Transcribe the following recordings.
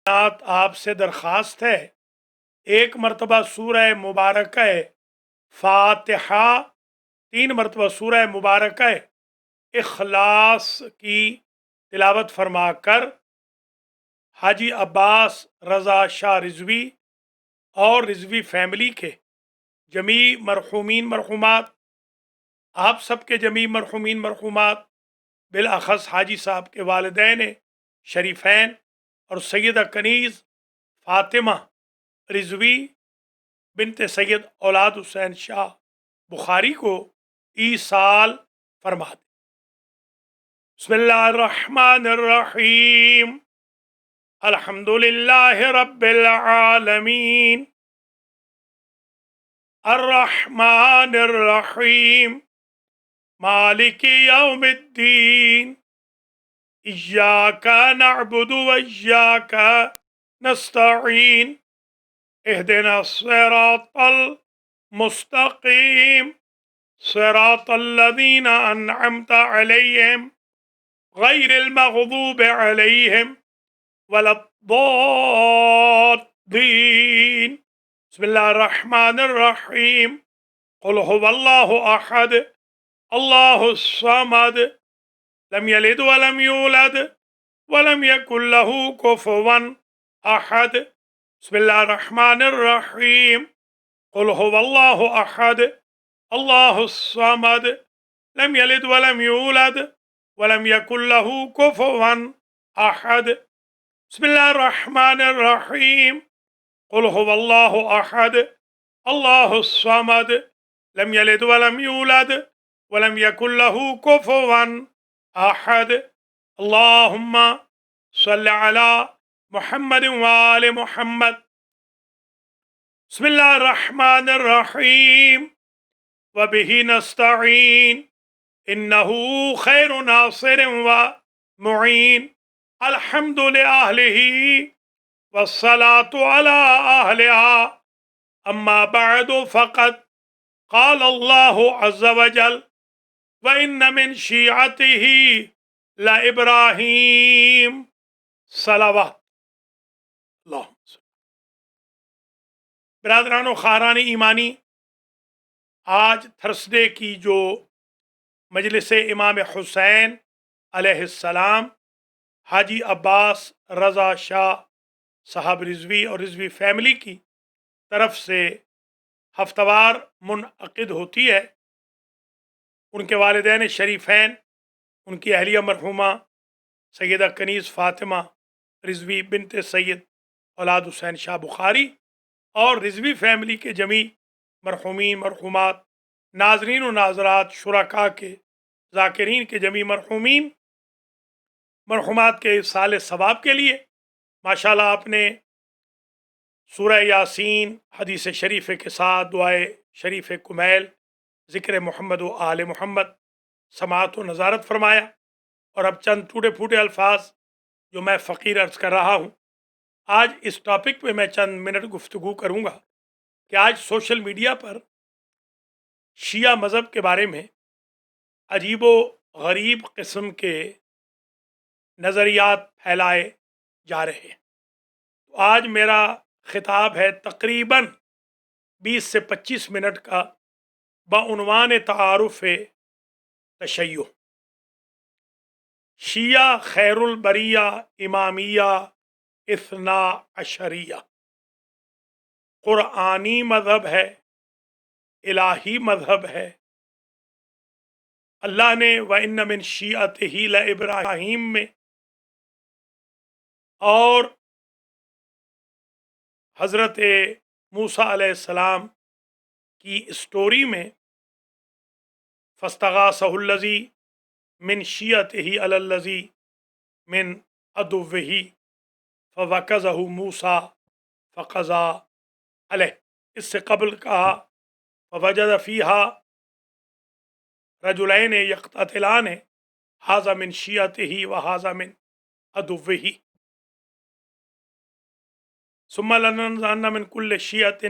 آپ سے درخواست ہے ایک مرتبہ سورہ مبارکہ فاتحہ، 3 مرتبہ سورہ مبارکہ اخلاص کی تلاوت فرما کر حاجی عباس رضا شاہ رضوی اور رضوی فیملی کے جمیع مرحومین مرحومات، آپ سب کے جمیع مرحومین مرحومات، بالاخص حاجی صاحب کے والدین شریفین اور سیدہ کنیز فاطمہ رضوی بنت سید اولاد حسین شاہ بخاری کو ایصال فرما دیں۔ بسم اللہ الرحمن الرحیم، الحمد للہ رب العالمین، الرحمن الرحیم، مالک یوم الدین، ایاک نعبد و ایاک نستعین، اہدنا الصراط المستقیم، صراط الذین انعمت علیہم غیر المغضوب علیہم ولا الضالین۔ بسم اللہ الرحمن الرحیم، قل هو اللہ احد اللہ الصمد لم یلد ولم یولد ولم یکن له کفوا احد۔ بسم اللہ الرحمن الرحیم، قل هو اللہ احد اللہ الصمد لم یلد ولم یولد ولم یکن له کفوا احد۔ بسم اللہ الرحمن الرحیم، قل هو اللہ احد اللہ الصمد لم یلد ولم یولد ولم یکن له کفوا احد۔ اللہم صل علی محمد وآل محمد۔ بسم اللہ الرحمن الرحیم، وبہ نستعین، انہ خیر ناصر و معین، الحمد لأہلہ والصلاة علی اہلہا، اما بعد فقد قال اللہ عز وجل وَإِنَّ مِن شِيعَتِهِ لَإِبْرَاهِيمَ صلوات اللہم صل۔ برادران و خواہران ایمانی، آج تھرسڈے کی جو مجلس امام حسین علیہ السلام حاجی عباس رضا شاہ صاحب رضوی اور رضوی فیملی کی طرف سے ہفتہ وار منعقد ہوتی ہے، ان کے والدین شریفین، ان کی اہلیہ مرحومہ سیدہ کنیز فاطمہ رضوی بنت سید اولاد حسین شاہ بخاری اور رضوی فیملی کے جمیع مرحومین مرحومات، ناظرین و ناظرات، شرکاء کے، ذاکرین کے جمیع مرحومین مرحومات کے ایصال ثواب کے لیے ماشاءاللہ آپ نے سورہ یاسین حدیث شریف کے ساتھ دعائے شریف کمیل، ذکر محمد و آل محمد سماعت و نظارت فرمایا، اور اب چند ٹوٹے پھوٹے الفاظ جو میں فقیر عرض کر رہا ہوں، آج اس ٹاپک پہ میں چند منٹ گفتگو کروں گا کہ آج سوشل میڈیا پر شیعہ مذہب کے بارے میں عجیب و غریب قسم کے نظریات پھیلائے جا رہے ہیں۔ تو آج میرا خطاب ہے تقریباً 20 سے 25 منٹ کا بعنوان تعارف تشیع، شیعہ خیر البریہ امامیہ اثنا عشریہ، قرآنی مذہب ہے، الہی مذہب ہے۔ اللہ نے وَإِنَّ مِن شِيعَتِهِ لَإِبْرَاهِيمَ میں اور حضرت موسیٰ علیہ السلام کی اسٹوری میں فَاسْتَغَاثَهُ الَّذِي مِن شِيعَتِهِ عَلَى الَّذِي مِن عَدُوِّهِ فَوَكَزَهُ مُوسَىٰ فَقَضَىٰ عَلَيْهِ، اس سے قبل کہا فَوَجَدَ فِيهَا رَجُلَيْنِ يَقْتَتِلَانِ هَذَا مِن شِيعَتِهِ وَهَذَا مِن عَدُوِّهِ ثُمَّ لَنَنزِعَنَّ مِن كُلِّ شِيعَةٍ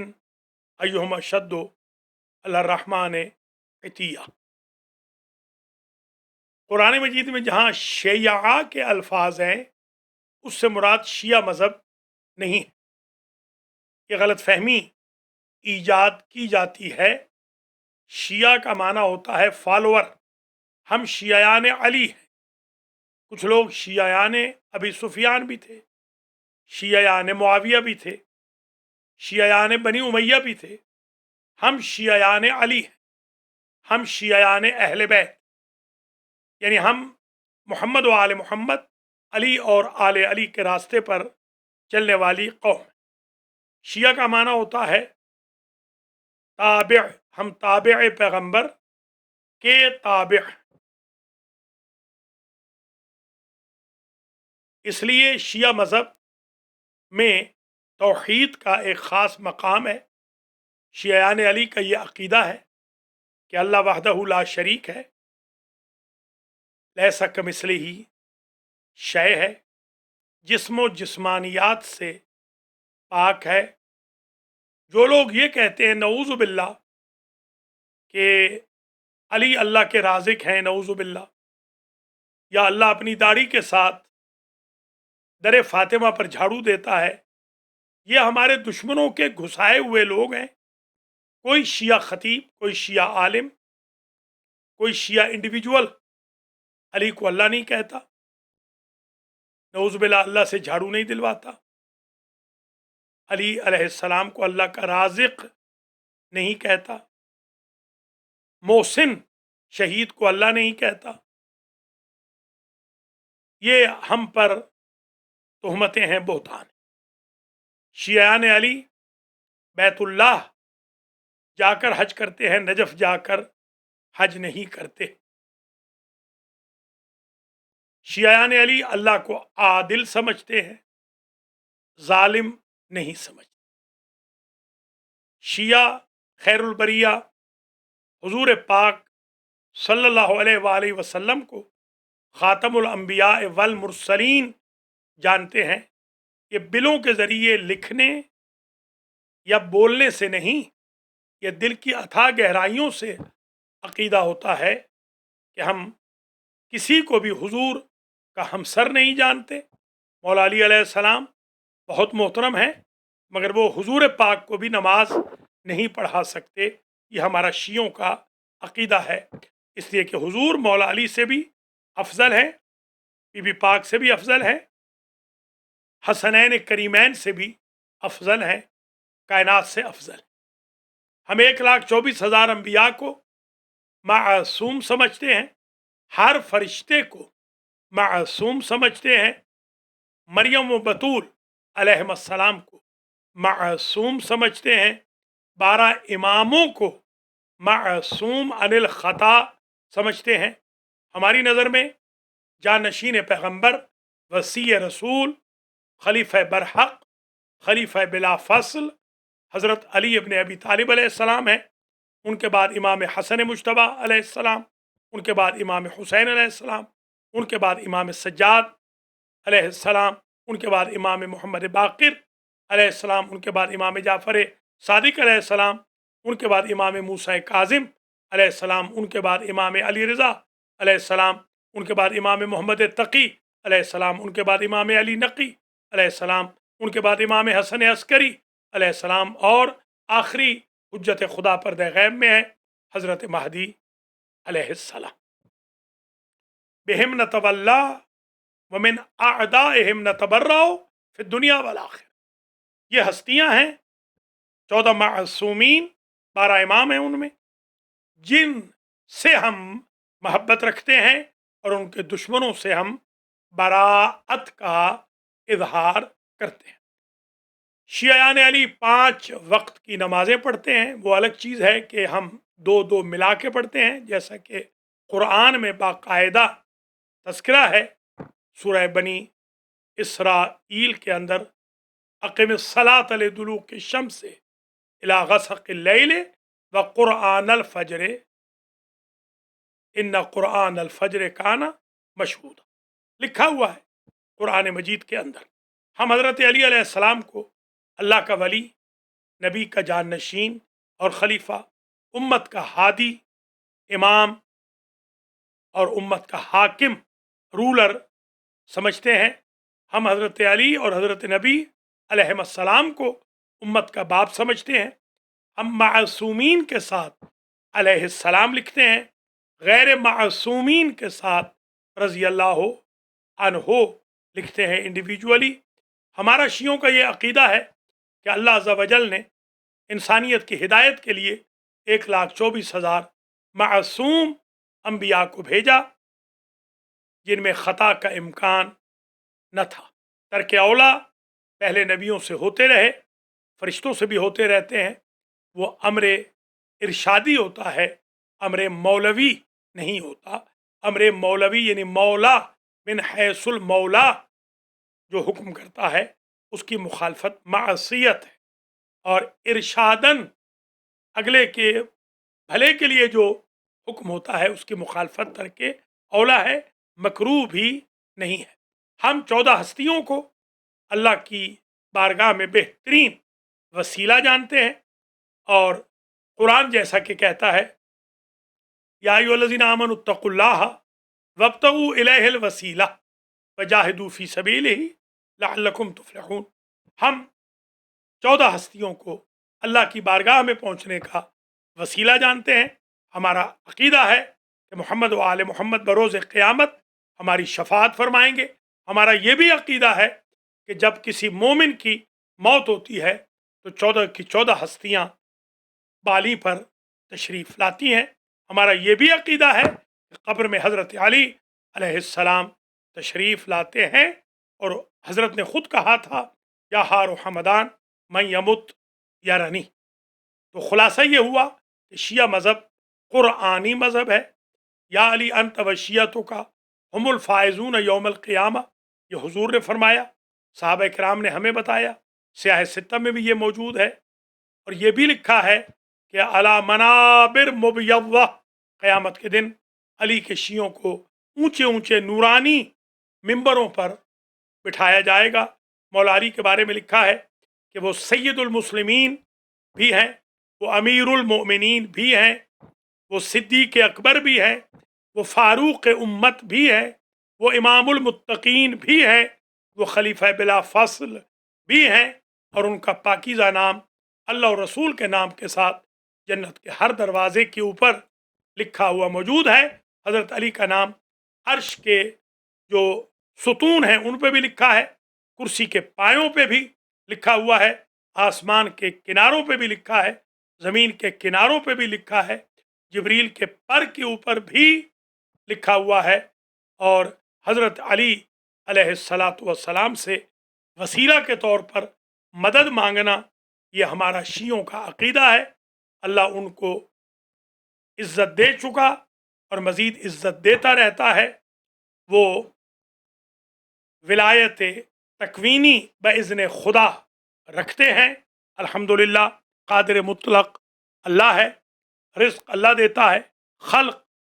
أَيُّهُمْ أَشَدُّ عَلَى الرَّحْمَٰنِ عِتِيًّا۔ قرآن مجید میں جہاں شیعہ کے الفاظ ہیں، اس سے مراد شیعہ مذہب نہیں ہے۔ یہ غلط فہمی ایجاد کی جاتی ہے۔ شیعہ کا معنی ہوتا ہے فالوور، ہم شیعیان علی ہیں۔ کچھ لوگ شیعیان ابی سفیان بھی تھے، شیعیان معاویہ بھی تھے، شیعیان بنی امیہ بھی تھے۔ ہم شیعیان علی ہیں، ہم شیعیان اہل بیت، یعنی ہم محمد و آل محمد، علی اور آل علی کے راستے پر چلنے والی قوم۔ شیعہ کا معنی ہوتا ہے تابع، ہم تابع پیغمبر کے تابع۔ اس لیے شیعہ مذہب میں توحید کا ایک خاص مقام ہے۔ شیعیان علی کا یہ عقیدہ ہے کہ اللہ وحدہ لا شریک ہے، لیس کمثلہ شیء ہے، جسم و جسمانیات سے پاک ہے۔ جو لوگ یہ کہتے ہیں نعوذ باللہ کہ علی اللہ کے رازق ہیں، نعوذ باللہ، یا اللہ اپنی داڑھی کے ساتھ در فاطمہ پر جھاڑو دیتا ہے، یہ ہمارے دشمنوں کے گھسائے ہوئے لوگ ہیں۔ کوئی شیعہ خطیب، کوئی شیعہ عالم، کوئی شیعہ انڈیویجول علی کو اللہ نہیں کہتا، نعوذ باللہ اللہ سے جھاڑو نہیں دلواتا، علی علیہ السلام کو اللہ کا رازق نہیں کہتا، محسن شہید کو اللہ نہیں کہتا۔ یہ ہم پر تہمتیں ہیں، بہتان۔ شیعیان علی بیت اللہ جا کر حج کرتے ہیں، نجف جا کر حج نہیں کرتے۔ شیعیان علی اللہ کو عادل سمجھتے ہیں، ظالم نہیں سمجھتے۔ شیعہ خیر البریہ حضور پاک صلی اللہ علیہ وآلہ وسلم کو خاتم الانبیاء والمرسلین جانتے ہیں۔ یہ بلوں کے ذریعے لکھنے یا بولنے سے نہیں، یہ دل کی اتھاہ گہرائیوں سے عقیدہ ہوتا ہے کہ ہم کسی کو بھی حضور کا ہمسر نہیں جانتے۔ مولا علی علیہ السلام بہت محترم ہیں، مگر وہ حضور پاک کو بھی نماز نہیں پڑھا سکتے۔ یہ ہمارا شیعوں کا عقیدہ ہے، اس لیے کہ حضور مولا علی سے بھی افضل ہیں، بی بی پاک سے بھی افضل ہیں، حسنین کریمین سے بھی افضل ہیں، کائنات سے افضل ہیں۔ ہم 1,24,000 انبیاء کو معصوم سمجھتے ہیں، ہر فرشتے کو معصوم سمجھتے ہیں، مریم و بطول علیہ السلام کو معصوم سمجھتے ہیں، 12 اماموں کو معصوم عن الخطا سمجھتے ہیں۔ ہماری نظر میں جانشین پیغمبر، وصی رسول، خلیفہ برحق، خلیفہ بلا فصل حضرت علی ابن ابی طالب علیہ السلام ہیں۔ ان کے بعد امام حسن مجتبیٰ علیہ السلام، ان کے بعد امام حسین علیہ السلام، ان کے بعد امام سجاد علیہ السلام، ان کے بعد امام محمد باقر علیہ السلام، ان کے بعد امام جعفر صادق علیہ السلام، ان کے بعد امام موسیٰ کاظم علیہ السلام، ان کے بعد امام علی رضا علیہ السلام، ان کے بعد امام محمد تقی علیہ السلام، ان کے بعد امام علی نقی علیہ السلام، ان کے بعد امام حسن عسکری علیہ السلام، اور آخری حجت خدا پردہ غیب میں ہے حضرت مہدی علیہ السلام۔ بہم نتولا ومن اعدائہم نتبرأ فی الدنیا والآخرہ۔ یہ ہستیاں ہیں 14 معصومین، 12 امام ہیں ان میں، جن سے ہم محبت رکھتے ہیں اور ان کے دشمنوں سے ہم براعت کا اظہار کرتے ہیں۔ شیعیان علی 5 وقت کی نمازیں پڑھتے ہیں۔ وہ الگ چیز ہے کہ ہم 2 ملا کے پڑھتے ہیں، جیسا کہ قرآن میں باقاعدہ تذکرہ ہے سورہ بنی اسرائیل کے اندر، اقم الصلاۃ لدلوک الشمس الی غسق اللیل وقرآن الفجر ان قرآن الفجر کان مشہودا، لکھا ہوا ہے قرآن مجید کے اندر۔ ہم حضرت علی علیہ السلام کو اللہ کا ولی، نبی کا جانشین اور خلیفہ، امت کا ہادی، امام اور امت کا حاکم، رولر سمجھتے ہیں۔ ہم حضرت علی اور حضرت نبی अलैहिस्सलाम को उम्मत का बाप समझते हैं। हम मासूमीन के साथ अलैहिस्सलाम लिखते हैं, गैर मासूमीन के साथ रज़ी अल्लाह अन्हो लिखते हैं इंडिविजुअली। हमारा शियों का ये अकीदा है कि अल्लाह अज़्ज़ा वजल ने इंसानियत की हिदायत के लिए 1,24,000 मासूम अम्बिया को भेजा, जिनमें ख़ता का इम्कान न था। तर्क औला पहले नबियों से होते रहे, फरिश्तों से भी होते रहते हैं। वो अम्र इरशादी होता है, अम्र मौलवी नहीं होता। अम्र मौलवी यानी मौला बिन हैसुल मौला जो हुक्म करता है उसकी मुखालफत मासियत है, और इरशादन अगले के भले के लिए जो हुक्म होता है उसकी मुखालफत करके औला है, मकरूह भी नहीं है। हम 14 हस्तियों को अल्लाह की बारगाह में बेहतरीन वसीला जानते हैं, और कुरान जैसा कि कहता है, या अय्युहल्लज़ीना आमनुत्तकुल्लाह वब्तगू इलैहिल वसीला वजाहिदू फी सबीलिही लअल्लकुम तुफ्लिहून। हम 14 हस्तियों को अल्लाह की बारगाह में पहुंचने का वसीला जानते हैं। हमारा अकीदा है कि मोहम्मद व आले मोहम्मद बरोज़ क़यामत हमारी शफाअत फरमाएंगे। हमारा ये भी अकीदा है कि जब किसी मोमिन की मौत होती है तो 14 की 14 हस्तियाँ बाली पर तशरीफ़ लाती हैं। हमारा ये भी अकीदा है कि कब्र में हज़रत अली अलैहिस्सलाम तशरीफ़ लाते हैं, और हज़रत ने ख़ुद कहा था, या हार हमदान मैं यमुत यारनी। तो ख़ुलासा ये हुआ कि शिया मज़हब क़ुरआनी मज़हब है। या अली अंत वशियतों का हुमुल फ़ाइज़ून यौमल क़ियामा, ये हुजूर ने फरमाया, सहाबा किराम ने हमें बताया, सियाह सित्ता में भी ये मौजूद है। और ये भी लिखा है कि अला मनाबिर मुबय्यज़ा, क़यामत के दिन अली के शियों को ऊंचे ऊंचे नूरानी मिंबरों पर बिठाया जाएगा। मौलारी के बारे में लिखा है कि वो सैयदुल मुस्लिमीन भी हैं, वो अमीरुल मोमिनीन भी हैं, वो सिद्दीक़ अकबर भी हैं, वो फ़ारूक़ उम्मत भी है, वो इमामुल मुत्तकीन भी है, वो खलीफा बिला फ़स्ल भी हैं, और उनका पाकीज़ा नाम अल्लाह और रसूल के नाम के साथ जन्नत के हर दरवाज़े के ऊपर लिखा हुआ मौजूद है। हज़रत अली का नाम अर्श के जो सुतून हैं उन पे भी लिखा है, कुर्सी के पायों पे भी लिखा हुआ है, आसमान के किनारों पे भी लिखा है, ज़मीन के किनारों पे भी लिखा है, जिब्रील के पर के ऊपर भी लिखा हुआ है। और हज़रत अली अलैहिस्सलातु वस्सलाम से वसीला के तौर पर मदद मांगना, ये हमारा शियों का अकीदा है। अल्लाह उनको इज़्ज़त दे चुका और मज़ीद इज़्ज़त देता रहता है। वो विलायत तकवीनी बइज़्न खुदा रखते हैं। अल्हम्दुलिल्लाह, कादिर मुतलक अल्लाह है, रिज़्क़ अल्लाह देता है, खल्क़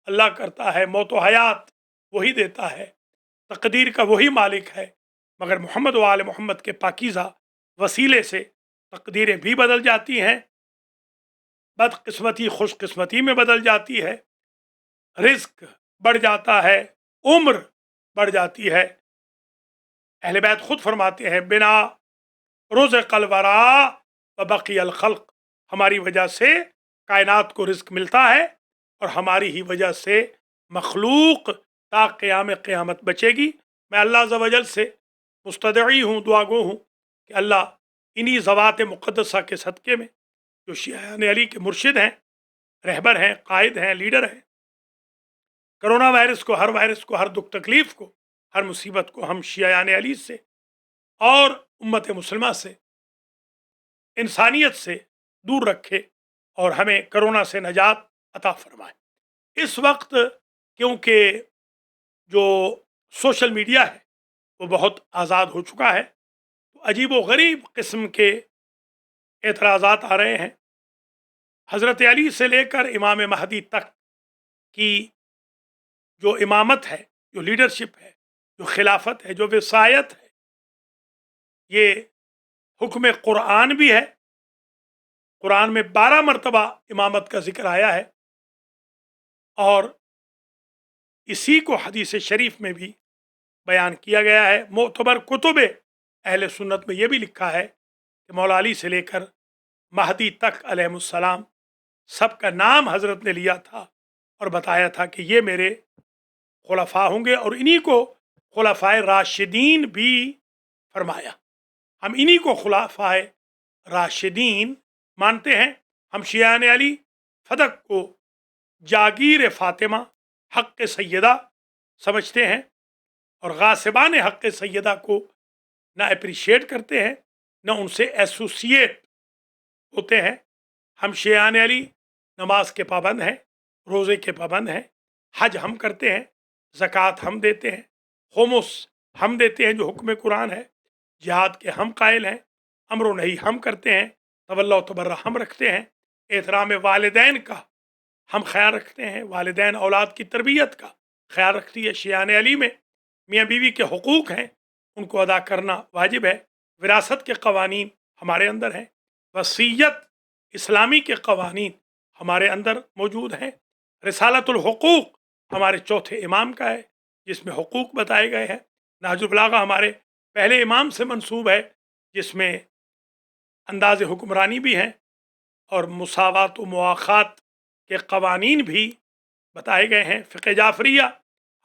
अल्लाह करता है, मौत व हयात वही देता है, तकदीर का वही मालिक है। मगर मोहम्मद व आले मोहम्मद के पाकीज़ा वसीले से तकदीरें भी बदल जाती हैं, बदकिस्मती खुशकिस्मती में बदल जाती है, रिज़्क़ बढ़ जाता है, उम्र बढ़ जाती है। अहले बैत खुद फरमाते हैं, बिना रुज़क़ल वरा व बक़ियल खल्क़, हमारी वजह से कायनात को रिज़्क़ मिलता है, और हमारी ही वजह से मखलूक ता क़यामत बचेगी। मैं अल्लाह अज़्ज़ा वजल से मुस्तदई हूँ, दुआगो हूँ कि अल्लाह इन्हीं ज़वात मुक़द्दसा के सदक़े में, जो शियाने अली के मुर्शिद हैं, रहबर हैं, कायद हैं, लीडर हैं, कोरोना वायरस को, हर दुख तकलीफ़ को, हर मुसीबत को हम शियाने अली से और उम्मत मुस्लिमा से, इंसानियत से दूर रखे, और हमें कोरोना से नजात अता फरमाए। इस वक्त क्योंकि जो सोशल मीडिया है वो बहुत आज़ाद हो चुका है, तो अजीब व गरीब किस्म के एतराज़ात आ रहे हैं। हज़रत अली से लेकर इमाम महदी तक की जो इमामत है, जो लीडरशिप है, जो खिलाफत है, जो विसायत है, ये हुक्म कुरान भी है। कुरान में 12 मरतबा इमामत का जिक्र आया है, और इसी को हदीस शरीफ में भी बयान किया गया है। मोतबर कुतुब अहले सुन्नत में यह भी लिखा है कि मौला अली से लेकर महदी तक अलैहिस्सलाम सबका नाम हजरत ने लिया था और बताया था कि ये मेरे खुलफा होंगे, और इन्हीं को खुलफाए राशिदीन भी फरमाया। हम इन्हीं को खुलफाए राशिदीन मानते हैं। हम शियाने अली फदक को जागीर फ़ातिमा हक़ सैयदा समझते हैं और गासिबान हक़ सैयदा को ना अप्रिशिएट करते हैं, ना उनसे एसोसिएट होते हैं। हम शियाने अली नमाज के पाबंद हैं, रोज़े के पाबंद हैं, हज हम करते हैं, ज़कात हम देते हैं, खुमुस हम देते हैं जो हुक्म कुरान है, जिहाद के हम कायल हैं, अमर नहीं हम करते हैं, तवल्ला तबर्रा हम रखते हैं, एहतराम वालिदैन का हम ख्याल रखते हैं, वालिदैन औलाद की तरबियत का ख्याल रखती है। शियाने अली में मियाँ बीवी के हुकूक हैं, उनको अदा करना वाजिब है। विरासत के कवानीन हमारे अंदर हैं, वसीयत इस्लामी के कवानीन हमारे अंदर मौजूद हैं। रिसालतुल हुकूक हमारे चौथे इमाम का है, जिसमें हुकूक बताए गए हैं। नहजुल बलागा हमारे पहले इमाम से मंसूब है, जिसमें अंदाज़ हुक्मरानी भी हैं और मुसावात व मुआख़ात के कवानीन भी बताए गए हैं। फ़िक़्ह जाफ़रिया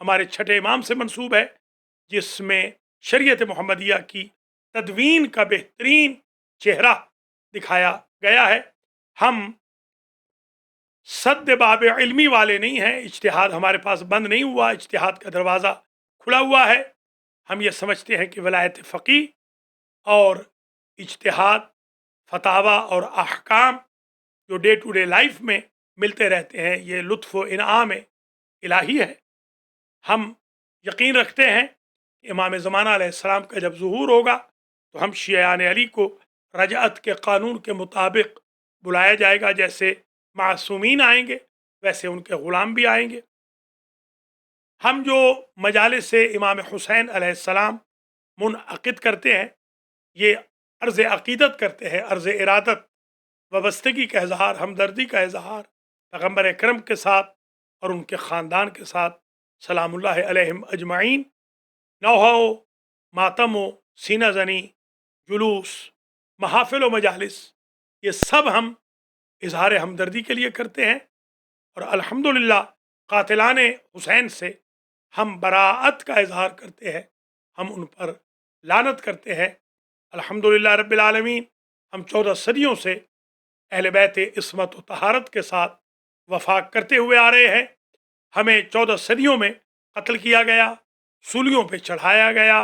हमारे छठे इमाम से मंसूब है, जिसमें शरीयत मोहम्मदिया की तदवीन का बेहतरीन चेहरा दिखाया गया है। हम सद बाब इल्मी वाले नहीं हैं, इज्तिहाद हमारे पास बंद नहीं हुआ, इज्तिहाद का दरवाज़ा खुला हुआ है। हम ये समझते हैं कि वलायत फ़क़ीह और इज्तिहाद, फतावा और अहकाम जो डे टू डे लाइफ में मिलते रहते हैं, ये लुत्फ़ व इनाम इलाही है। हम यकीन रखते हैं इमाम ज़माना अलैहिस्सलाम का जब ज़ुहूर होगा तो हम शियान अली को रजअत के कानून के मुताबिक बुलाया जाएगा। जैसे मासूमीन आएंगे वैसे उनके ग़ुलाम भी आएंगे। हम जो मजालिस से इमाम हुसैन अलैहिस्सलाम मुनअक़िद करते हैं, ये अर्ज़ अक़ीदत करते हैं, अर्ज़ इरादत, वाबस्तगी का इजहार, हमदर्दी का इजहार पैगम्बर अकरम के साथ और उनके ख़ानदान के साथ सलामुल्लाह अलैहिम अजमाइन। नौहो, मातम, सीना जनी, जुलूस, महाफ़िल व मजालिस, ये सब हम इजहार हमदर्दी के लिए करते हैं। और अल्हम्दुलिल्लाह कातिलान हुसैन से हम बराअत का इजहार करते हैं, हम उन पर लानत करते हैं। अल्हम्दुलिल्लाह रब्बिल आलमीन, हम 14 सदियों से अहले बैत इस्मत व तहारत के साथ वफाक करते हुए आ रहे हैं। हमें 14 सदियों में कत्ल किया गया, सूलियों पे चढ़ाया गया,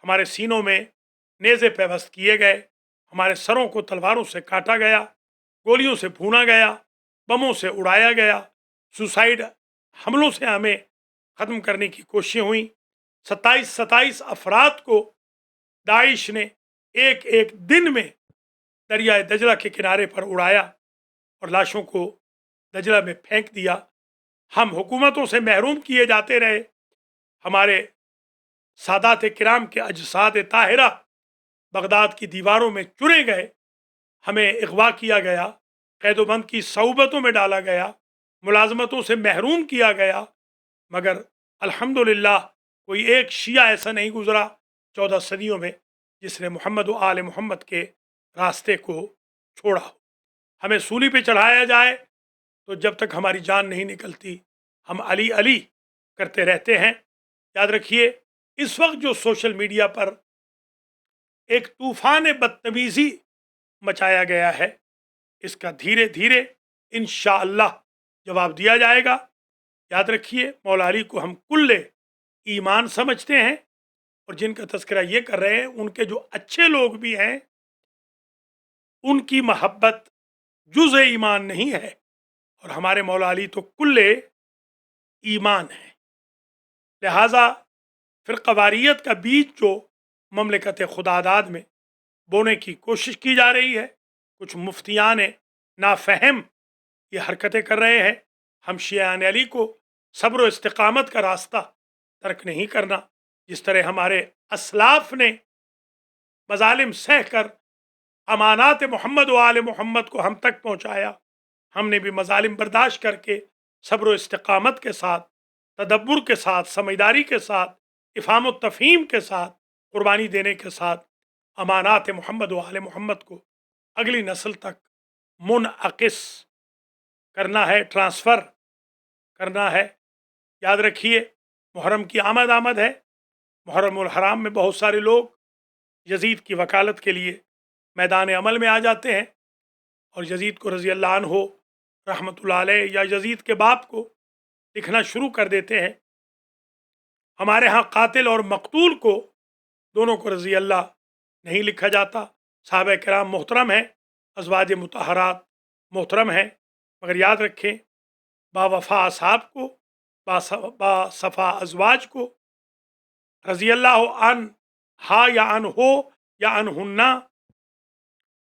हमारे सीनों में नेज़े पेवस्त किए गए, हमारे सरों को तलवारों से काटा गया, गोलियों से भूना गया, बमों से उड़ाया गया, सुसाइड हमलों से हमें ख़त्म करने की कोशिशें हुई। 27 अफराद को दाइश ने एक एक दिन में दरिया दजला के किनारे पर उड़ाया और लाशों को दजला में फेंक दिया। हम हुकूमतों से महरूम किए जाते रहे, हमारे सादात किराम के अजसाद ताहिरा बगदाद की दीवारों में चुने गए, हमें अगवा किया गया, कैदोबंद की सऊबतों में डाला गया, मुलाजमतों से महरूम किया गया। मगर अल्हम्दुलिल्लाह कोई एक शिया ऐसा नहीं गुजरा 14 सदियों में जिसने मोहम्मद व आले मोहम्मद के रास्ते को छोड़ा हो। हमें सूली पे चढ़ाया जाए तो जब तक हमारी जान नहीं निकलती हम अली अली करते रहते हैं। याद रखिए, इस वक्त जो सोशल मीडिया पर एक तूफ़ान बदतमीज़ी मचाया गया है, इसका धीरे धीरे इंशाअल्लाह जवाब दिया जाएगा। याद रखिए, मौला अली को हम कुल्ले ईमान समझते हैं और जिनका तज़किरा ये कर रहे हैं उनके जो अच्छे लोग भी हैं, उनकी महब्बत जुज़ ईमान नहीं है और हमारे मौला अली तो कुल्ले ईमान है। लिहाजा फ़िरक़वारियत का बीज जो ममलिकत खुदादाद में बोने की कोशिश की जा रही है, कुछ मुफ्तियान नाफहम ये हरकतें कर रहे हैं। हम शियान अली को सब्र व इस्तिक़ामत का रास्ता तर्क नहीं करना। जिस तरह हमारे असलाफ ने मज़ालिम सह कर अमानात मोहम्मद व आले मोहम्मद को हम तक पहुँचाया, हमने भी मज़ालिम बर्दाश्त करके सब्र व इस्तिक़ामत के साथ, तदब्बुर के साथ, समझदारी के साथ, इफ़ाम व तफ़हीम के साथ, कुर्बानी देने के साथ अमानात मोहम्मद व आले मोहम्मद को अगली नस्ल तक मुनअकिस करना है, ट्रांसफ़र करना है। याद रखिए, मुहर्रम की आमद है। मुहर्रमुल हराम में बहुत सारे लोग यजीद की वकालत के लिए मैदान अमल में आ जाते हैं और यजीद को रज़ी अल्लाह अन्हो रहमतुल्लाह अलैह या यजीद के बाप को लिखना शुरू कर देते हैं। हमारे यहाँ कातिल और मकतूल को दोनों को रज़ी अल्लाह नहीं लिखा जाता। सहाबा किराम मोहतरम हैं, अज़वाज मुतहरात मोहतरम हैं, मगर याद रखें बावफ़ा असहाब को, बासफ़ा अज़वाज को रज़ी अल्लाह अन हा या अन हो या अनहुन्ना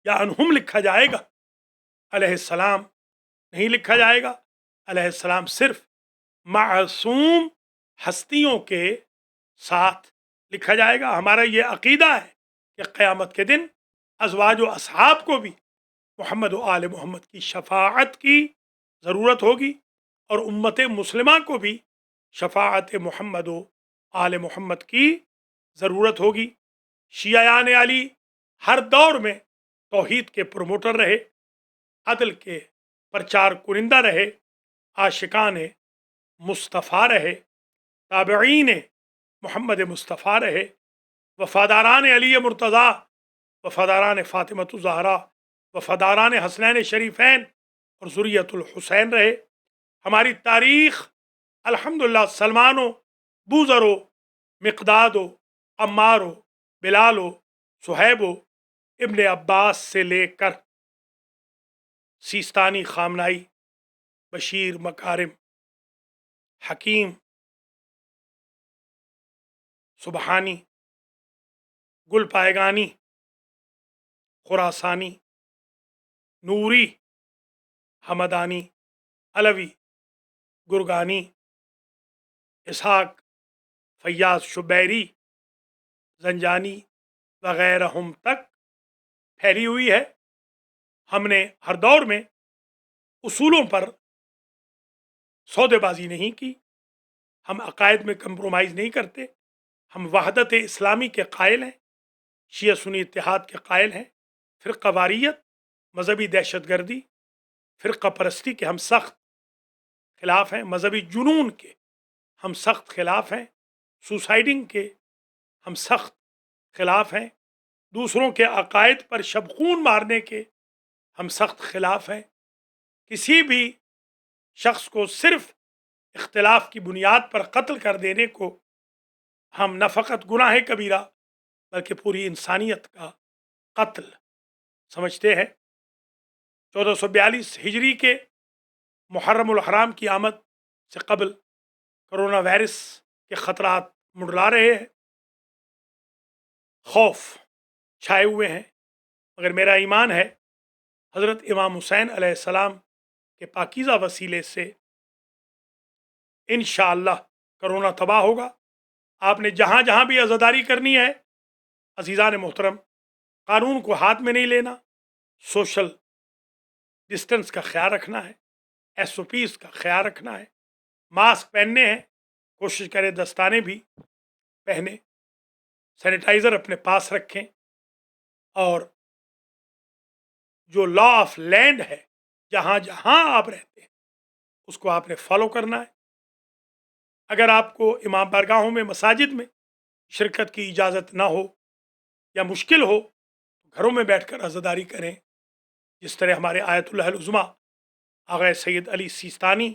या अनहुम लिखा जाएगा, अलैहिस्सलाम नहीं लिखा जाएगा। अलैहिस्सलाम सिर्फ मासूम हस्तियों के साथ लिखा जाएगा। हमारा ये अकीदा है कि क़यामत के दिन अज़वाज व असहाब को भी मोहम्मद व आले मोहम्मद की शफ़ाअत की ज़रूरत होगी और उम्मत मुस्लिमा को भी शफ़ाअत मोहम्मद व आले मोहम्मद की ज़रूरत होगी। शियायान अली हर दौर में तौहीद के प्रमोटर रहे, अदल के प्रचार कुरिंदा रहे, आशिकान मुस्तफ़ा रहे, ताबईन मोहम्मद मुस्तफ़ा रहे, वफ़ादारान अली मुर्तज़ा, वफ़ादारान फ़ातिमतु ज़हरा, वफ़ादारान हसनैन शरीफ़ैन और ज़ुर्रियतुल हुसैन रहे। हमारी तारीख़ अल्हम्दुलिल्लाह सलमानो, बूज़रो, मिक़दादो, अम्मारो, बिलालो, सुहैबो, इब्ने अब्बास से लेकर सीस्तानी, खामनाई, बशीर, मकारिम, हकीम, सुबहानी, गुल पायगानी, खुरासानी, नूरी, हमदानी, अलवी, गुरगानी, इसहाक, फैयाज, शुबैरी, जंजानी वगैरह तक फैली हुई है। हमने हर दौर में उसूलों पर सौदेबाजी नहीं की, हम अकायद में कंप्रोमाइज़ नहीं करते। हम वहदत इस्लामी के कायल हैं, शिया सुन्नी इत्तेहाद के कायल हैं। फ़िरक़ा वारियत, मजहबी दहशत गर्दी, फ़िरक़ा परस्ती के हम सख्त खिलाफ हैं। मजहबी जुनून के हम सख्त खिलाफ हैं। सुसाइडिंग के हम सख्त खिलाफ हैं। दूसरों के अकायद पर शबखून मारने के हम सख्त खिलाफ हैं। किसी भी शख्स को सिर्फ इख्तिलाफ की बुनियाद पर कत्ल कर देने को हम न फ़कत गुनाह कबीरा बल्कि पूरी इंसानियत का कत्ल समझते हैं। 1442 हिजरी के मुहर्रमुल हराम की आमद से कबल कोरोना वायरस के ख़तरात मंडरा रहे हैं, खौफ छाए हुए हैं, मगर मेरा ईमान है हज़रत इमाम हुसैन अलैहिस्सलाम के पाकीज़ा वसीले से इंशाअल्लाह कोरोना तबाह होगा। आपने जहाँ जहाँ भी अज़ादारी करनी है, अज़ीज़ान मोहतरम, कानून को हाथ में नहीं लेना, सोशल डिस्टेंस का ख्याल रखना है, SOPs का ख्याल रखना है, मास्क पहनने हैं, कोशिश करें दस्ताने भी पहने, सैनिटाइज़र अपने पास रखें और जो लॉ ऑफ लैंड है, जहाँ जहाँ आप रहते हैं उसको आपने फॉलो करना है। अगर आपको इमाम बारगाहों में, मसाजिद में शिरकत की इजाज़त ना हो या मुश्किल हो, घरों में बैठकर अज़ादारी करें। जिस तरह हमारे आयतुल्लाह उज़्मा आग़ा सैयद अली सिस्तानी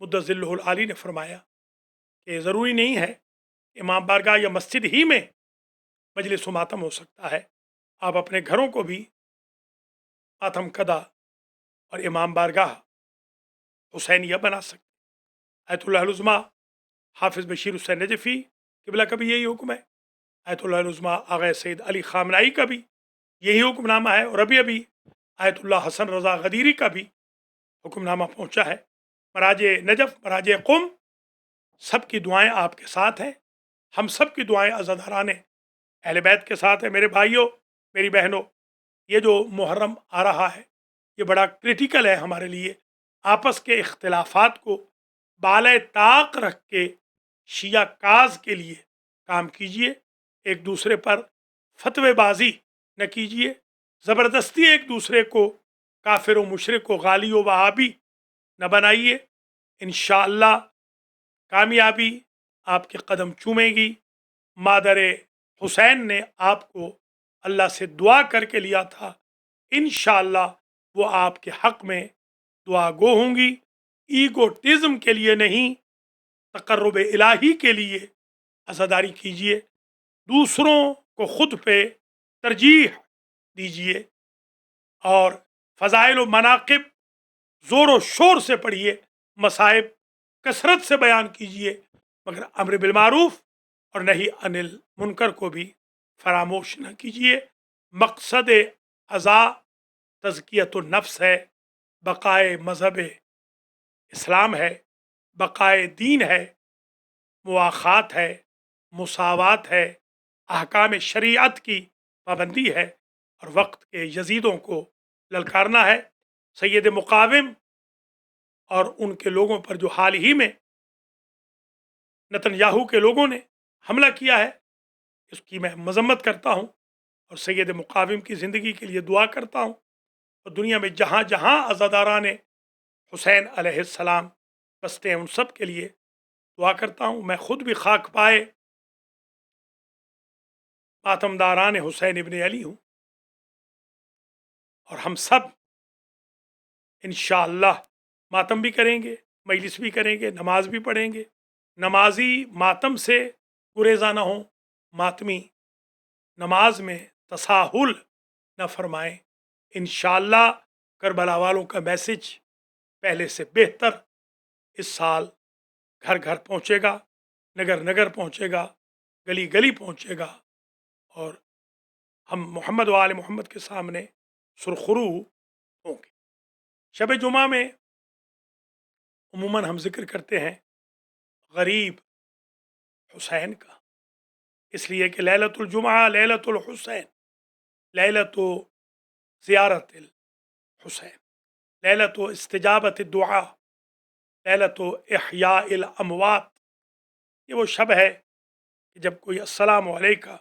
मुद्दज़िल्लुहुल आली ने फरमाया कि ज़रूरी नहीं है इमाम बारगाह या मस्जिद ही में मजलिस मातम हो सकता है, आप अपने घरों को भी मातम कदा और इमाम बारगाह हुसैनिया बना सकते। आयतुल्लाह उज़्मा हाफिज़ बशीर हुसैन नजफ़ी क़िबला का भी यही हुक्म है। आयतुल्लाह उज़्मा आग़ा सैयद अली खामनाई का भी यही हुक्मनामा है और अभी आयतुल्लाह हसन रज़ा गदीरी का भी हुक्मनामा पहुँचा है। मराज नजफ़, मराज क़ुम, सबकी दुआएँ आपके साथ हैं। हम सब की दुआएँ अज़ादारान अहले बैत के साथ हैं। मेरे भाइयों, मेरी बहनों, ये जो मुहर्रम आ रहा है ये बड़ा क्रिटिकल है हमारे लिए। आपस के इख्तिलाफ़ात को बाले ताक रख के शिया काज के लिए काम कीजिए। एक दूसरे पर फतवे बाजी न कीजिए, ज़बरदस्ती एक दूसरे को काफिर व मुशरिक को गाली व वहाबी न बनाइए। इंशाअल्लाह कामयाबी आपके कदम चूमेगी। मादर हुसैन ने आपको अल्लाह से दुआ करके लिया था, इंशाअल्लाह वो आपके हक़ में दुआ गो होंगी। ईगोटिज़म के लिए नहीं, तक़र्रुब इलाही के लिए अज़ादारी कीजिए। दूसरों को ख़ुद पे तरजीह दीजिए और फ़ज़ाइल व मनाक़िब ज़ोर व शोर से पढ़िए, मसाइब कसरत से बयान कीजिए, मगर अम्र बिल मारूफ़ और नही अनिल मुनकर को भी फरामोश न कीजिए। मकसद अज़ा तज़कियत नफ्स है, बक़ाए मज़हब इस्लाम है, बक़ाए दीन है, मुआख़ात है, मुसावात है, अहकाम शरीयत की पाबंदी है और वक्त के यजीदों को ललकारना है। सैयद मुकाविम और उनके लोगों पर जो हाल ही में नेतन्याहू के लोगों ने हमला किया है, इसकी मैं मजम्मत करता हूँ और सैयद मुकाविम की ज़िंदगी के लिए दुआ करता हूँ। और दुनिया में जहाँ जहाँ अज़ादारान हुसैन अलैहिस्सलाम बसते हैं, उन सब के लिए दुआ करता हूँ। मैं ख़ुद भी खाक पाए मातमदारान हुसैन इब्न अली हूँ और हम सब इंशाअल्लाह मातम भी करेंगे, मजलिस भी करेंगे, नमाज भी पढ़ेंगे। नमाजी मातम से गुरेज़ा न हो, मातमी नमाज में तसाहुल न फरमाएं। इंशाअल्लाह करबला वालों का मैसेज पहले से बेहतर इस साल घर घर पहुँचेगा, नगर नगर पहुँचेगा, गली गली पहुँचेगा और हम मोहम्मद व आले मोहम्मद के सामने सुरखरू होंगे। शब जुमा में उमूमन हम जिक्र करते हैं गरीब हुसैन का, इसलिए कि लैलतुल जुमा लैलतुल हुसैन, लैलतु ज़ियारतिल हुसैन, लैलतु इस्तिजाबत दुआ, लैलतु इहयाइल अमवात। ये वो शब है कि जब कोई अस्सलामु अलैका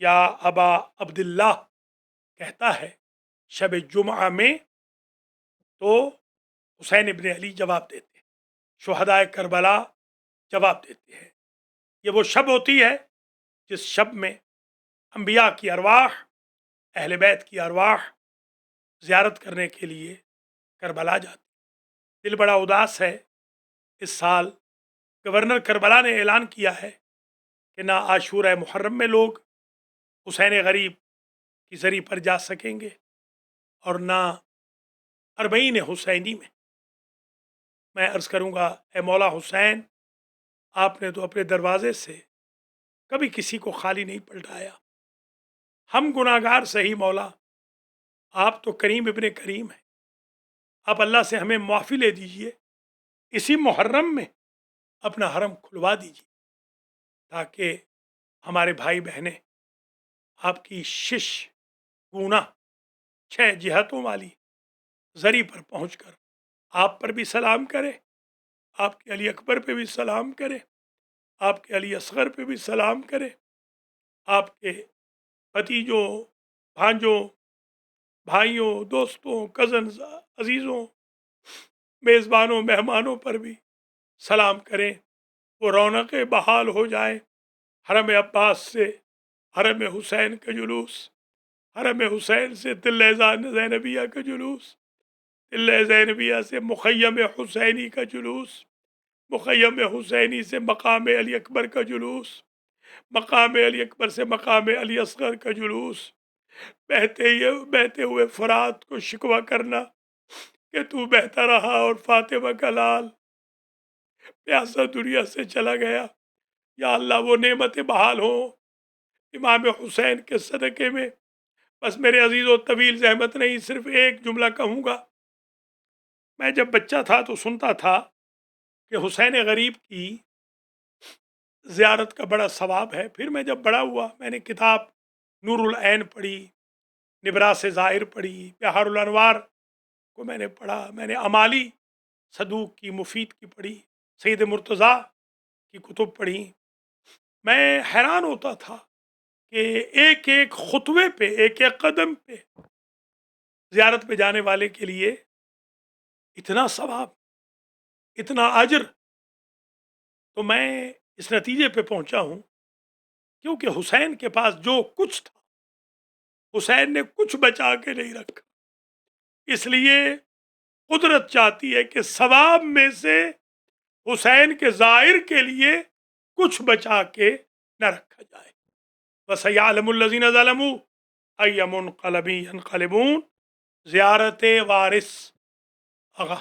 या अबा अब्दुल्लाह कहता है शब जुमा में, तो हुसैन इब्न अली जवाब देते हैं, शुहदाए करबला जवाब देते हैं। ये वो शब होती है जिस शब में अंबिया की अरवाह, अहले बैत की अरवाह ज़ियारत करने के लिए करबला जाती। दिल बड़ा उदास है, इस साल गवर्नर करबला ने ऐलान किया है कि ना आशूरा मुहर्रम में लोग हुसैन गरीब की ज़री पर जा सकेंगे और ना अरबईन हुसैनी में। मैं अर्ज़ करूँगा, ए मौला हुसैन, आपने तो अपने दरवाज़े से कभी किसी को खाली नहीं पलटाया। हम गुनाहगार सही मौला, आप तो करीम इब्ने करीम हैं। आप अल्लाह से हमें माफ़ी ले दीजिए, इसी मुहर्रम में अपना हरम खुलवा दीजिए ताकि हमारे भाई बहनें आपकी शिश गूना 6 जिहतों वाली ज़री पर पहुँचकर आप पर भी सलाम करे, आपके अली अकबर पे भी सलाम करे, आपके अली असगर पे भी सलाम करे, आपके भतीजों, भांजों, भाइयों, दोस्तों, कज़न्स, अजीज़ों, मेज़बानों, मेहमानों पर भी सलाम करें। वो रौनक़ें बहाल हो जाए। हरम अब्बास से हरम हुसैन का जुलूस, हरम हुसैन से तिल्ले ज़ैनबिया का जुलूस, तिल्ले ज़ैनबिया से मुख़य्यम हुसैनी का जुलूस, मुख़य्यम हुसैनी से मकाम अली अकबर का जुलूस, मकाम अली अकबर से मकाम अली असगर का जुलूस, बहते हुए फ़रात को शिकवा करना कि तू बहता रहा और फातिमा का लाल प्यासा दुनिया से चला गया। या अल्लाह वो नेमतें बहाल हो इमाम हुसैन के सदक़े में। बस मेरे अजीज़ व तवील ज़हमत नहीं, सिर्फ़ एक जुमला कहूँगा। मैं जब बच्चा था तो सुनता था कि हुसैन गरीब की ज़ियारत का बड़ा सवाब है। फिर मैं जब बड़ा हुआ, मैंने किताब नूरुल ऐन पढ़ी, निबरास ज़ाहिर पढ़ी, बहारुल अनवार को मैंने पढ़ा, मैंने अमाली सदूक की, मुफीद की पढ़ी, सैयद मुर्तज़ा की कुतुब पढ़ी। मैं हैरान होता था کہ ایک ایک خطوے پہ، ایک ایک قدم پہ زیارت پہ جانے والے کے لیے اتنا ثواب، اتنا اجر. تو میں اس نتیجے پہ پہنچا ہوں کیونکہ حسین کے پاس جو کچھ تھا حسین نے کچھ بچا کے نہیں رکھا. اس لیے قدرت چاہتی ہے کہ ثواب میں سے حسین کے ظاہر کے لیے کچھ بچا کے نہ رکھا جائے. وَسَيَعْلَمُ الَّذِينَ ظَلَمُوا أَيَّ مُنْقَلَبٍ يَنْقَلِبُونَ. زیارت وارث آغا